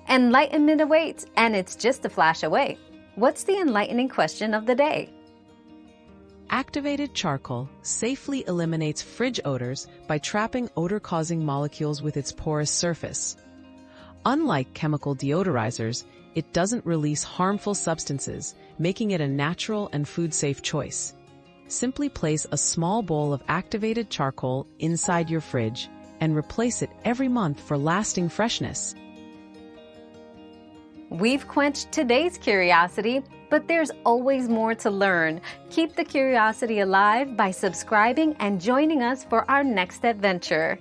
Enlightenment awaits, and it's just a flash away. What's the enlightening question of the day? Activated charcoal safely eliminates fridge odors by trapping odor-causing molecules with its porous surface. Unlike chemical deodorizers, it doesn't release harmful substances, making it a natural and food-safe choice. Simply place a small bowl of activated charcoal inside your fridge and replace it every month for lasting freshness. We've quenched today's curiosity, but there's always more to learn. Keep the curiosity alive by subscribing and joining us for our next adventure.